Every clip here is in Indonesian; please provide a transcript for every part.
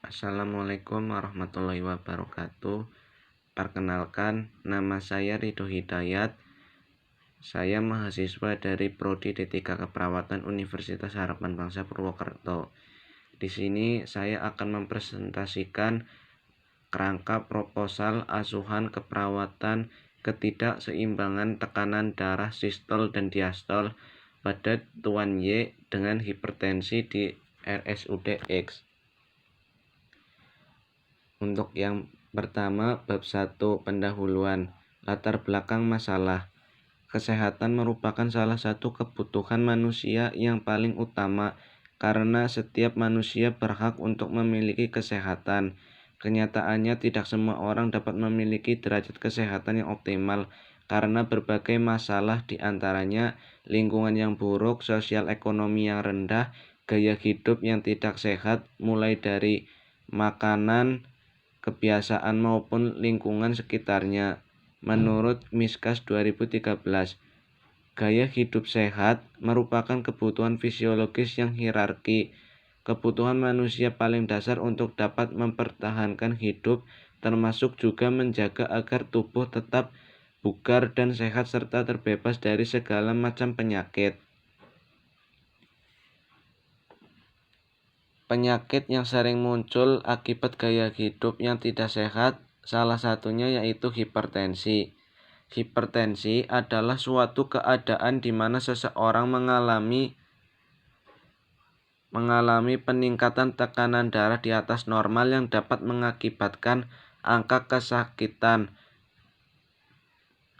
Assalamualaikum warahmatullahi wabarakatuh. Perkenalkan, nama saya Ridho Hidayat. Saya mahasiswa dari Prodi D3 Keperawatan Universitas Harapan Bangsa Purwokerto. Di sini saya akan mempresentasikan kerangka proposal asuhan keperawatan ketidakseimbangan tekanan darah sistol dan diastol pada Tuan Y dengan hipertensi di RSUD X. Untuk yang pertama, bab 1 pendahuluan. Latar belakang masalah. Kesehatan merupakan salah satu kebutuhan manusia yang paling utama karena setiap manusia berhak untuk memiliki kesehatan. Kenyataannya tidak semua orang dapat memiliki derajat kesehatan yang optimal karena berbagai masalah, di antaranya lingkungan yang buruk, sosial ekonomi yang rendah, gaya hidup yang tidak sehat, mulai dari makanan, kebiasaan maupun lingkungan sekitarnya. Menurut Miskas 2013, gaya hidup sehat merupakan kebutuhan fisiologis yang hierarki, kebutuhan manusia paling dasar untuk dapat mempertahankan hidup, termasuk juga menjaga agar tubuh tetap bugar dan sehat serta terbebas dari segala macam penyakit. Penyakit yang sering muncul akibat gaya hidup yang tidak sehat, salah satunya yaitu hipertensi. Hipertensi adalah suatu keadaan di mana seseorang mengalami peningkatan tekanan darah di atas normal yang dapat mengakibatkan angka kesakitan,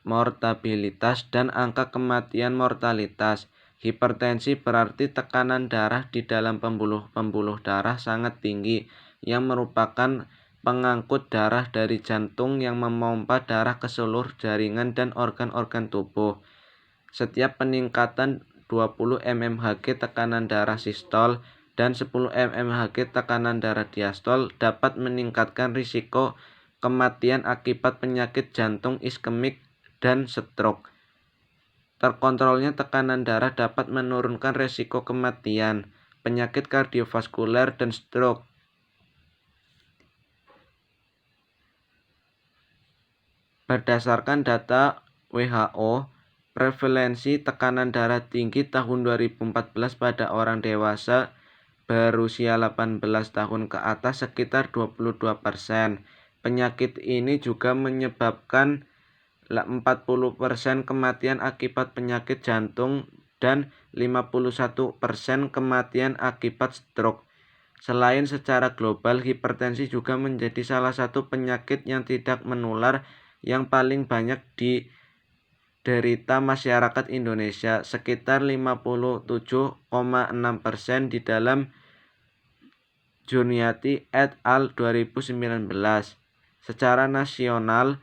mortalitas, dan angka kematian mortalitas. Hipertensi berarti tekanan darah di dalam pembuluh darah sangat tinggi, yang merupakan pengangkut darah dari jantung yang memompa darah ke seluruh jaringan dan organ-organ tubuh. Setiap peningkatan 20 mmHg tekanan darah sistol dan 10 mmHg tekanan darah diastol dapat meningkatkan risiko kematian akibat penyakit jantung iskemik dan stroke. Terkontrolnya tekanan darah dapat menurunkan risiko kematian, penyakit kardiovaskuler, dan stroke. Berdasarkan data WHO, prevalensi tekanan darah tinggi tahun 2014 pada orang dewasa berusia 18 tahun ke atas sekitar 22%. Penyakit ini juga menyebabkan 40% kematian akibat penyakit jantung dan 51% kematian akibat stroke. Selain secara global, hipertensi juga menjadi salah satu penyakit yang tidak menular yang paling banyak diderita masyarakat Indonesia, sekitar 57,6% di dalam Juniati et al. 2019. Secara nasional,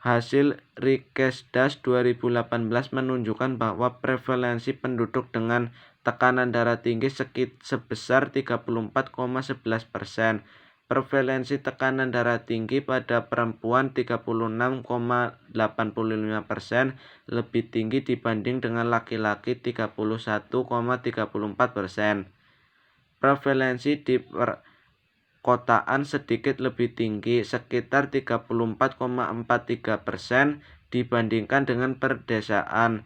hasil Rikesdas 2018 menunjukkan bahwa prevalensi penduduk dengan tekanan darah tinggi sebesar 34,11%. Prevalensi tekanan darah tinggi pada perempuan 36,85%, lebih tinggi dibanding dengan laki-laki 31,34%. Prevalensi di perkotaan sedikit lebih tinggi, sekitar 34,43% dibandingkan dengan perdesaan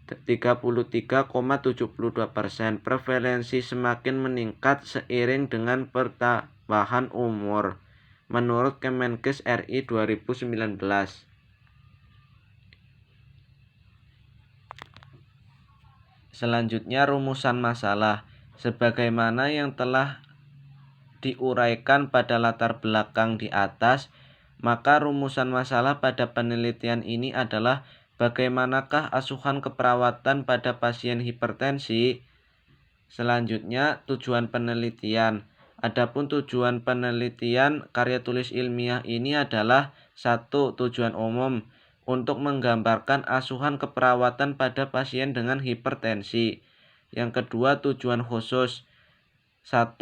33,72%. Prevalensi semakin meningkat seiring dengan pertambahan umur, menurut Kemenkes RI 2019. Selanjutnya, rumusan masalah. Sebagaimana yang telah diuraikan pada latar belakang di atas, maka rumusan masalah pada penelitian ini adalah bagaimanakah asuhan keperawatan pada pasien hipertensi. Selanjutnya, tujuan penelitian. Adapun tujuan penelitian karya tulis ilmiah ini adalah: 1. Tujuan umum, untuk menggambarkan asuhan keperawatan pada pasien dengan hipertensi. Yang kedua, tujuan khusus. 1.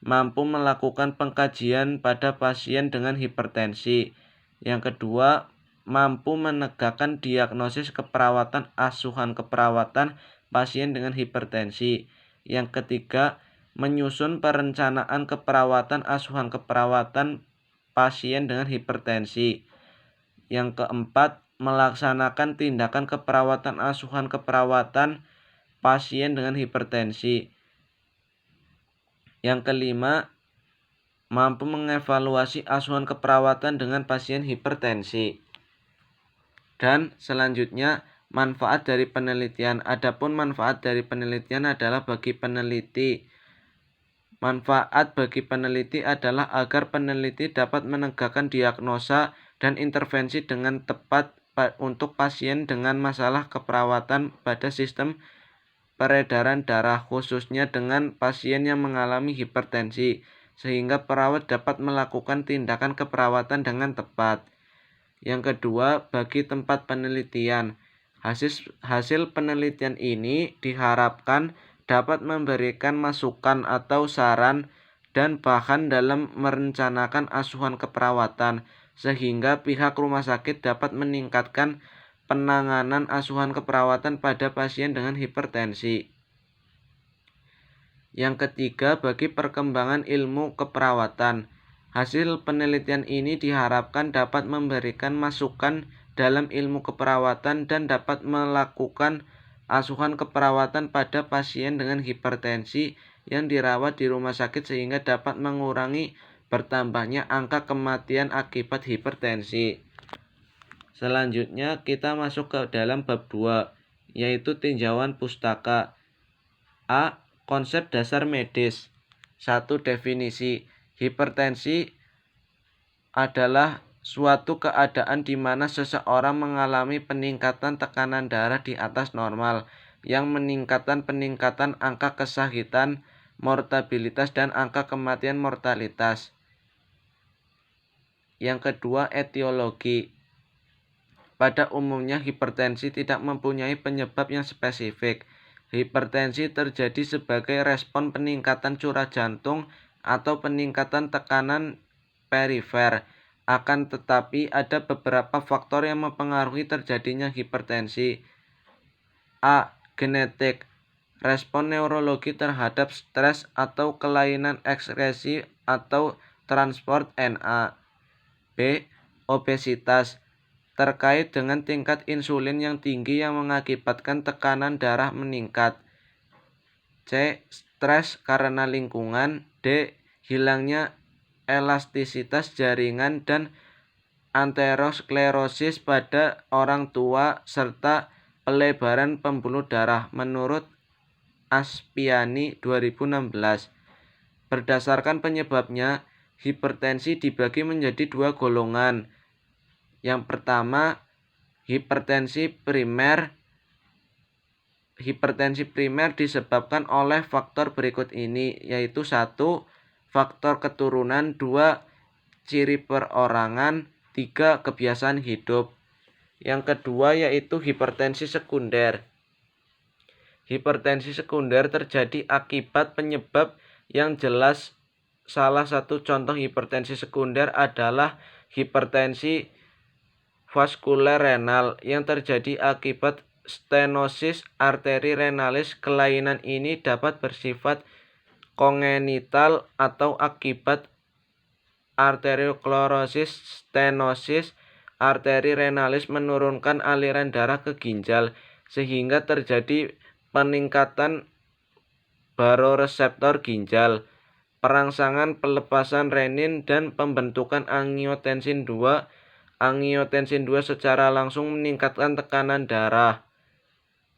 Mampu melakukan pengkajian pada pasien dengan hipertensi. Yang kedua, mampu menegakkan diagnosis keperawatan asuhan keperawatan pasien dengan hipertensi. Yang ketiga, menyusun perencanaan keperawatan asuhan keperawatan pasien dengan hipertensi. Yang keempat, melaksanakan tindakan keperawatan asuhan keperawatan pasien dengan hipertensi. Yang kelima, mampu mengevaluasi asuhan keperawatan dengan pasien hipertensi. Dan selanjutnya, manfaat dari penelitian. Adapun manfaat dari penelitian adalah bagi peneliti. Manfaat bagi peneliti adalah agar peneliti dapat menegakkan diagnosa dan intervensi dengan tepat untuk pasien dengan masalah keperawatan pada sistem peredaran darah, khususnya dengan pasien yang mengalami hipertensi, sehingga perawat dapat melakukan tindakan keperawatan dengan tepat. Yang kedua, bagi tempat penelitian. Hasil penelitian ini diharapkan dapat memberikan masukan atau saran dan bahan dalam merencanakan asuhan keperawatan, sehingga pihak rumah sakit dapat meningkatkan penanganan asuhan keperawatan pada pasien dengan hipertensi. Yang ketiga, bagi perkembangan ilmu keperawatan. Hasil penelitian ini diharapkan dapat memberikan masukan dalam ilmu keperawatan dan dapat melakukan asuhan keperawatan pada pasien dengan hipertensi yang dirawat di rumah sakit sehingga dapat mengurangi bertambahnya angka kematian akibat hipertensi. Selanjutnya kita masuk ke dalam bab 2, yaitu tinjauan pustaka. A. Konsep dasar medis. 1. Definisi. Hipertensi adalah suatu keadaan di mana seseorang mengalami peningkatan tekanan darah di atas normal yang meningkatkan angka kesakitan, mortalitas, dan angka kematian mortalitas. Yang kedua, etiologi. Pada umumnya hipertensi tidak mempunyai penyebab yang spesifik. Hipertensi terjadi sebagai respon peningkatan curah jantung atau peningkatan tekanan perifer. Akan tetapi ada beberapa faktor yang mempengaruhi terjadinya hipertensi. A. Genetik. Respon neurologi terhadap stres atau kelainan ekskresi atau transport Na. B. Obesitas. Terkait dengan tingkat insulin yang tinggi yang mengakibatkan tekanan darah meningkat. C. Stres karena lingkungan. D. Hilangnya elastisitas jaringan dan aterosklerosis pada orang tua serta pelebaran pembuluh darah menurut Aspiani 2016. Berdasarkan penyebabnya, hipertensi dibagi menjadi 2 golongan. Yang pertama, hipertensi primer. Hipertensi primer disebabkan oleh faktor berikut ini, yaitu 1. Faktor keturunan, 2. Ciri perorangan, 3. Kebiasaan hidup. Yang kedua yaitu hipertensi sekunder. Hipertensi sekunder terjadi akibat penyebab yang jelas. Salah satu contoh hipertensi sekunder adalah hipertensi vaskuler renal yang terjadi akibat stenosis arteri renalis. Kelainan ini dapat bersifat kongenital atau akibat arteriosklerosis. Stenosis arteri renalis menurunkan aliran darah ke ginjal sehingga terjadi peningkatan baroreseptor ginjal, perangsangan pelepasan renin, dan pembentukan angiotensin 2. Angiotensin 2 secara langsung meningkatkan tekanan darah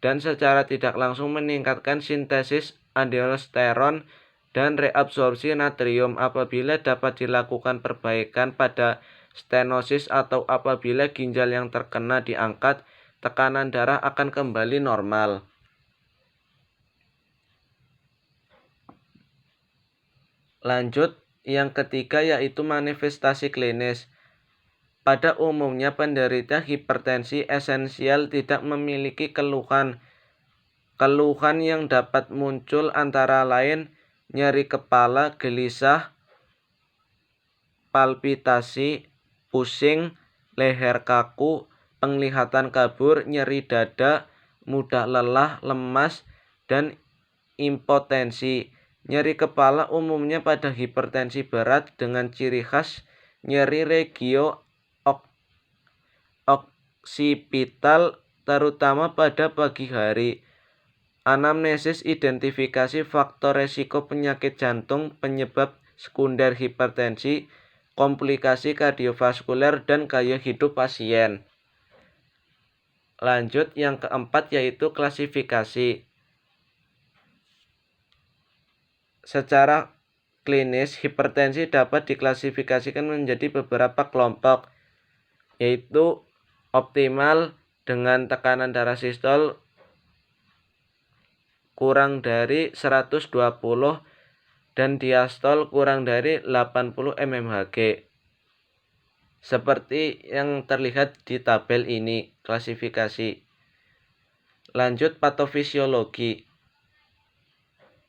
dan secara tidak langsung meningkatkan sintesis aldosteron dan reabsorpsi natrium. Apabila dapat dilakukan perbaikan pada stenosis atau apabila ginjal yang terkena diangkat, tekanan darah akan kembali normal. Lanjut, yang ketiga yaitu manifestasi klinis. Pada umumnya penderita hipertensi esensial tidak memiliki keluhan. Keluhan yang dapat muncul antara lain nyeri kepala, gelisah, palpitasi, pusing, leher kaku, penglihatan kabur, nyeri dada, mudah lelah, lemas, dan impotensi. Nyeri kepala umumnya pada hipertensi berat dengan ciri khas nyeri regio oksipital terutama pada pagi hari. Anamnesis identifikasi faktor resiko penyakit jantung, penyebab sekunder hipertensi, komplikasi kardiovaskuler, dan gaya hidup pasien. Lanjut yang keempat yaitu klasifikasi. Secara klinis, hipertensi dapat diklasifikasikan menjadi beberapa kelompok, yaitu optimal dengan tekanan darah sistol kurang dari 120 dan diastol kurang dari 80 mmHg. Seperti yang terlihat di tabel ini, klasifikasi. Lanjut patofisiologi.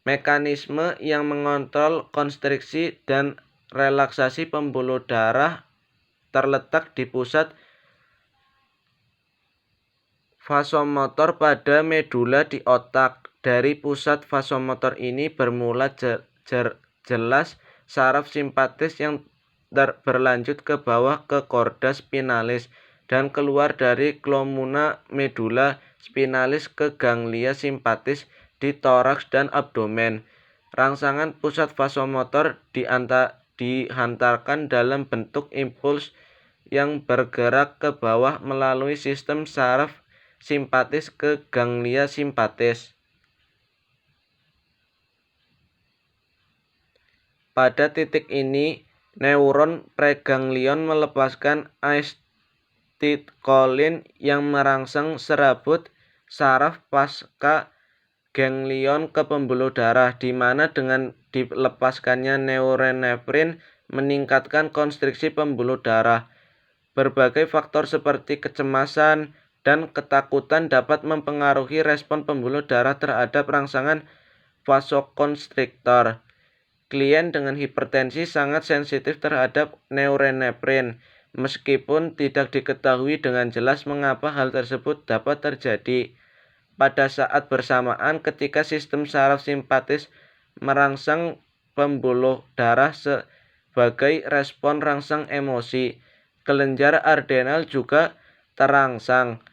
Mekanisme yang mengontrol konstriksi dan relaksasi pembuluh darah terletak di pusat vasomotor pada medula di otak. Dari pusat vasomotor ini bermula jelas saraf simpatis yang berlanjut ke bawah ke korda spinalis dan keluar dari glomula medula spinalis ke ganglia simpatis di toraks dan abdomen. Rangsangan pusat vasomotor dihantarkan dalam bentuk impuls yang bergerak ke bawah melalui sistem saraf simpatis ke ganglia simpatis. Pada titik ini, neuron preganglion melepaskan acetylcholine yang merangsang serabut saraf pasca ganglion ke pembuluh darah, di mana dengan dilepaskannya norepinefrin meningkatkan konstriksi pembuluh darah. Berbagai faktor seperti kecemasan dan ketakutan dapat mempengaruhi respon pembuluh darah terhadap rangsangan vasokonstriktor. Klien dengan hipertensi sangat sensitif terhadap norepinefrin, meskipun tidak diketahui dengan jelas mengapa hal tersebut dapat terjadi. Pada saat bersamaan ketika sistem saraf simpatis merangsang pembuluh darah sebagai respon rangsang emosi, kelenjar adrenal juga terangsang,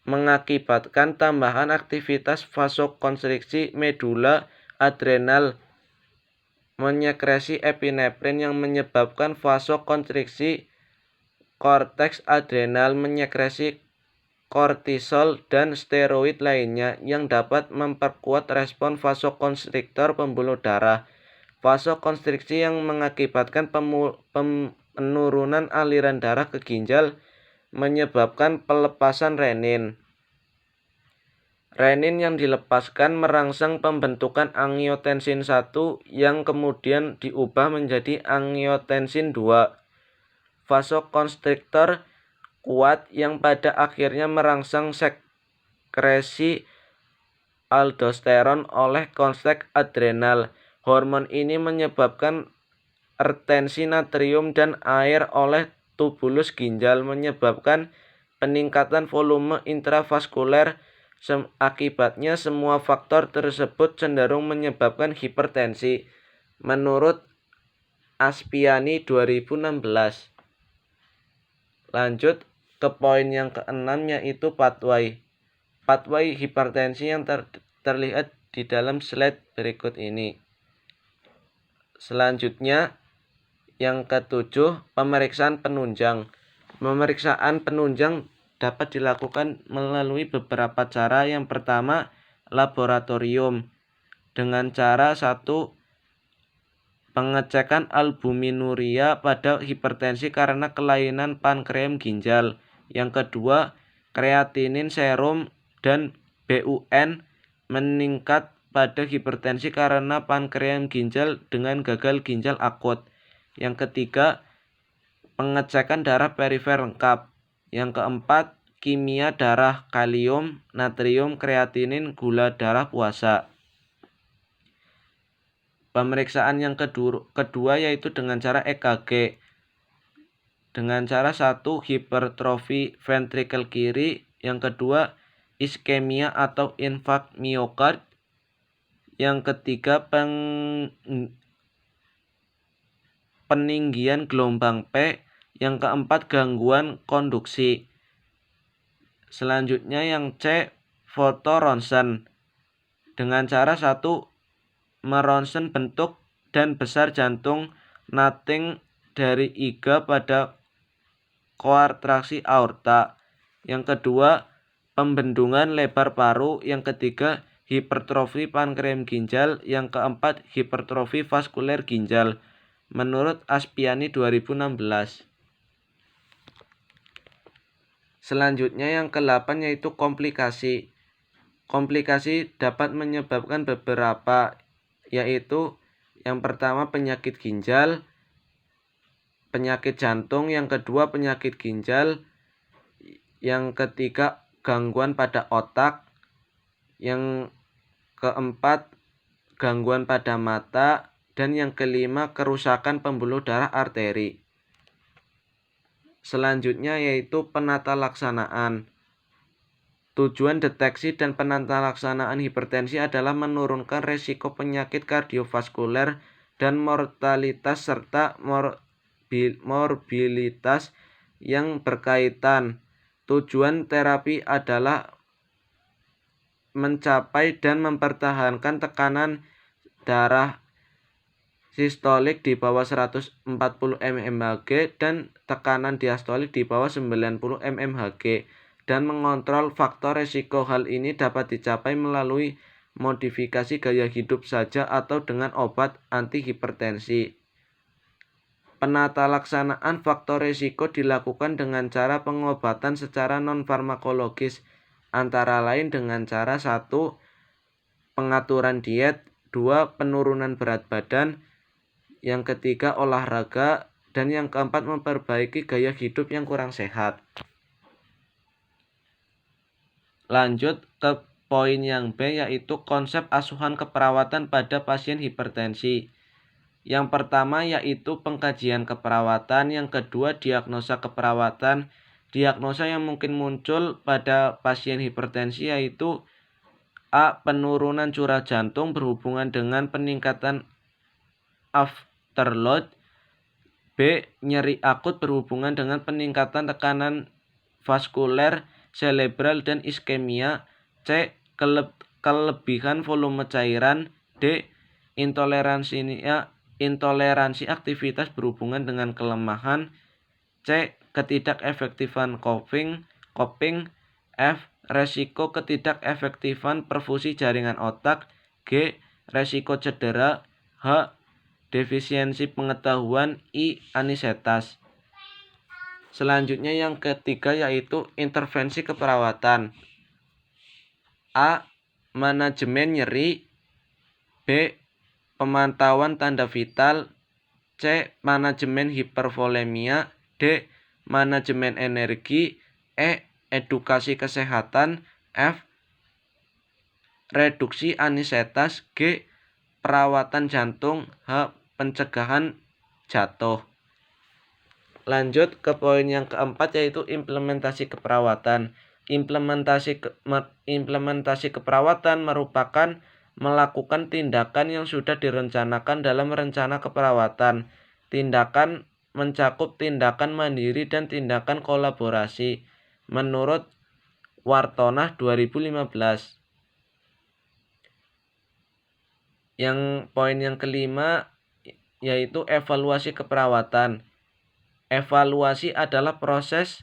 mengakibatkan tambahan aktivitas vasokonstriksi medula adrenal menyekresi epinefrin yang menyebabkan vasokonstriksi korteks adrenal menyekresi kortisol dan steroid lainnya yang dapat memperkuat respon vasokonstriktor pembuluh darah. Vasokonstriksi yang mengakibatkan penurunan aliran darah ke ginjal menyebabkan pelepasan renin. Renin yang dilepaskan merangsang pembentukan angiotensin 1 yang kemudian diubah menjadi angiotensin 2. Vasokonstriktor kuat yang pada akhirnya merangsang sekresi aldosteron oleh korteks adrenal. Hormon ini menyebabkan retensi natrium dan air oleh tubulus ginjal, menyebabkan peningkatan volume intravaskuler. Akibatnya semua faktor tersebut cenderung menyebabkan hipertensi, menurut Aspiani 2016. Lanjut ke poin yang keenam yaitu pathway. Pathway hipertensi yang terlihat di dalam slide berikut ini. Selanjutnya yang ketujuh, pemeriksaan penunjang. Pemeriksaan penunjang dapat dilakukan melalui beberapa cara. Yang pertama, laboratorium dengan cara 1. Pengecekan albuminuria pada hipertensi karena kelainan pankreas ginjal. Yang kedua, kreatinin serum dan BUN meningkat pada hipertensi karena pankreas ginjal dengan gagal ginjal akut. Yang ketiga, pengecekan darah perifer lengkap. Yang keempat, kimia darah, kalium, natrium, kreatinin, gula darah puasa. Pemeriksaan yang kedua yaitu dengan cara EKG. Dengan cara 1, hipertrofi ventrikel kiri. Yang kedua, iskemia atau infark miokard. Yang ketiga peninggian gelombang P. Yang keempat gangguan konduksi. Selanjutnya yang C, foto ronsen. Dengan cara satu, meronsen bentuk dan besar jantung nating dari iga pada koartraksi aorta. Yang kedua, pembendungan lebar paru. Yang ketiga, hipertrofi pankreas ginjal. Yang keempat, hipertrofi vaskuler ginjal. Menurut Aspiani 2016. Selanjutnya yang ke-8 yaitu komplikasi. Komplikasi dapat menyebabkan beberapa, yaitu yang pertama penyakit ginjal, penyakit jantung, yang kedua penyakit ginjal, yang ketiga gangguan pada otak, yang keempat gangguan pada mata, dan yang kelima kerusakan pembuluh darah arteri. Selanjutnya yaitu penata laksanaan. Tujuan deteksi dan penata laksanaan hipertensi adalah menurunkan resiko penyakit kardiovaskuler dan mortalitas serta morbilitas yang berkaitan. Tujuan terapi adalah mencapai dan mempertahankan tekanan darah sistolik di bawah 140 mmHg dan tekanan diastolik di bawah 90 mmHg dan mengontrol faktor resiko. Hal ini dapat dicapai melalui modifikasi gaya hidup saja atau dengan obat antihipertensi. Penata laksanaan faktor resiko dilakukan dengan cara pengobatan secara non-farmakologis, antara lain dengan cara 1. Pengaturan diet, 2. Penurunan berat badan, yang ketiga olahraga, dan yang keempat memperbaiki gaya hidup yang kurang sehat. Lanjut ke poin yang B, yaitu konsep asuhan keperawatan pada pasien hipertensi. Yang pertama yaitu pengkajian keperawatan, yang kedua diagnosa keperawatan. Diagnosa yang mungkin muncul pada pasien hipertensi yaitu A. Penurunan curah jantung berhubungan dengan peningkatan afterload. B. Nyeri akut berhubungan dengan peningkatan tekanan vaskuler cerebral dan iskemia. C. Kelebihan volume cairan. D. Intoleransi aktivitas berhubungan dengan kelemahan. C. Ketidakefektifan coping. F. Resiko ketidakefektifan perfusi jaringan otak. G. Resiko cedera. H. Defisiensi pengetahuan. I. Anisetas. Selanjutnya yang ketiga yaitu intervensi keperawatan. A. Manajemen nyeri. B. Pemantauan tanda vital. C. Manajemen hipervolemia. D. Manajemen energi. E. Edukasi kesehatan. F. Reduksi anisetas. G. Perawatan jantung. H. Pencegahan jatuh. Lanjut ke poin yang keempat yaitu implementasi keperawatan. Implementasi keperawatan merupakan melakukan tindakan yang sudah direncanakan dalam rencana keperawatan. Tindakan mencakup tindakan mandiri dan tindakan kolaborasi. Menurut Wartonah 2015. Yang poin yang kelima yaitu evaluasi keperawatan. Evaluasi adalah proses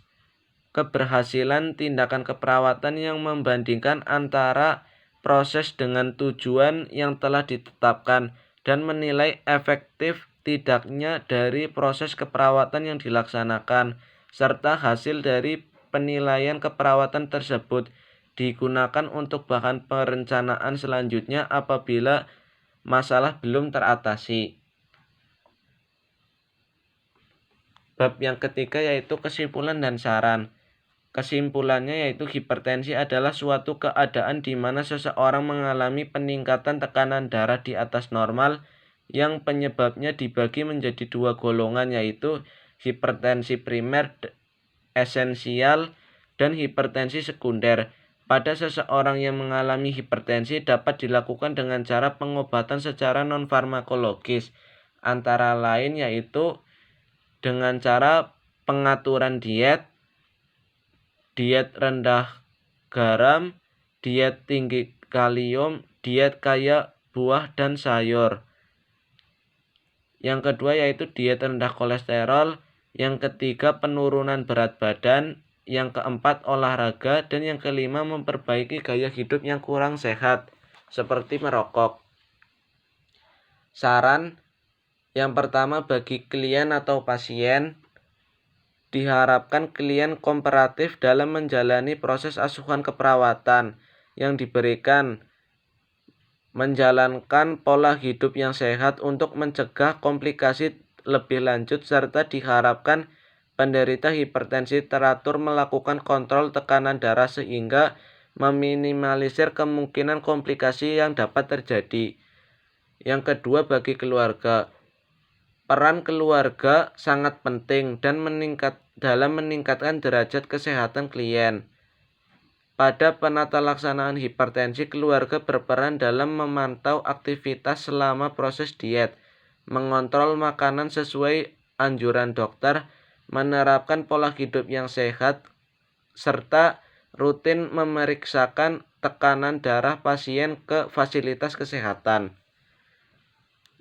keberhasilan tindakan keperawatan yang membandingkan antara proses dengan tujuan yang telah ditetapkan dan menilai efektif tidaknya dari proses keperawatan yang dilaksanakan, serta hasil dari penilaian keperawatan tersebut digunakan untuk bahan perencanaan selanjutnya apabila masalah belum teratasi. Bab yang ketiga yaitu kesimpulan dan saran. Kesimpulannya yaitu hipertensi adalah suatu keadaan di mana seseorang mengalami peningkatan tekanan darah di atas normal yang penyebabnya dibagi menjadi dua golongan yaitu hipertensi primer esensial dan hipertensi sekunder. pada seseorang yang mengalami hipertensi dapat dilakukan dengan cara pengobatan secara non-farmakologis, antara lain yaitu dengan cara pengaturan diet rendah garam, diet tinggi kalium, diet kaya buah dan sayur. Yang kedua yaitu diet rendah kolesterol, yang ketiga penurunan berat badan, yang keempat olahraga, dan yang kelima memperbaiki gaya hidup yang kurang sehat seperti merokok. Saran yang pertama bagi klien atau pasien, diharapkan klien kooperatif dalam menjalani proses asuhan keperawatan yang diberikan, menjalankan pola hidup yang sehat untuk mencegah komplikasi lebih lanjut, serta diharapkan penderita hipertensi teratur melakukan kontrol tekanan darah sehingga meminimalisir kemungkinan komplikasi yang dapat terjadi. Yang kedua bagi keluarga, peran keluarga sangat penting dan dalam meningkatkan derajat kesehatan klien. Pada penata laksanaan hipertensi, keluarga berperan dalam memantau aktivitas selama proses diet, mengontrol makanan sesuai anjuran dokter, menerapkan pola hidup yang sehat, serta rutin memeriksakan tekanan darah pasien ke fasilitas kesehatan.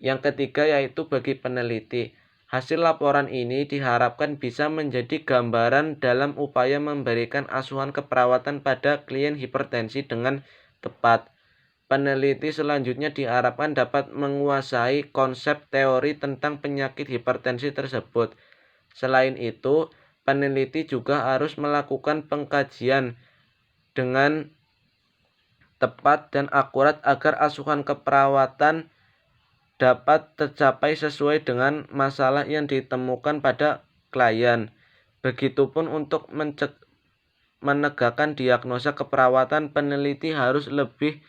Yang ketiga yaitu bagi peneliti. Hasil laporan ini diharapkan bisa menjadi gambaran dalam upaya memberikan asuhan keperawatan pada klien hipertensi dengan tepat. Peneliti selanjutnya diharapkan dapat menguasai konsep teori tentang penyakit hipertensi tersebut. Selain itu, peneliti juga harus melakukan pengkajian dengan tepat dan akurat agar asuhan keperawatan dapat tercapai sesuai dengan masalah yang ditemukan pada klien. Begitupun untuk menegakkan diagnosa keperawatan, peneliti harus lebih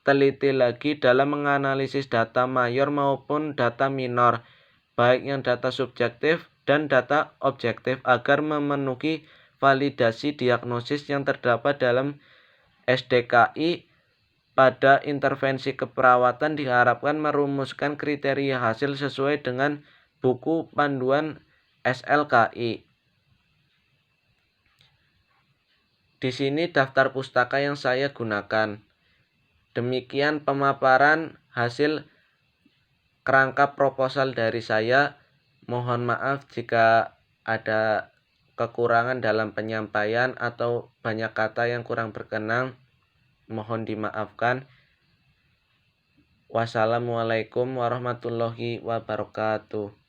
teliti lagi dalam menganalisis data mayor maupun data minor, baik yang data subjektif dan data objektif, agar memenuhi validasi diagnosis yang terdapat dalam SDKI. Pada intervensi keperawatan diharapkan merumuskan kriteria hasil sesuai dengan buku panduan SLKI. Di sini daftar pustaka yang saya gunakan. Demikian pemaparan hasil kerangka proposal dari saya. Mohon maaf jika ada kekurangan dalam penyampaian atau banyak kata yang kurang berkenan. Mohon dimaafkan. Wassalamualaikum warahmatullahi wabarakatuh.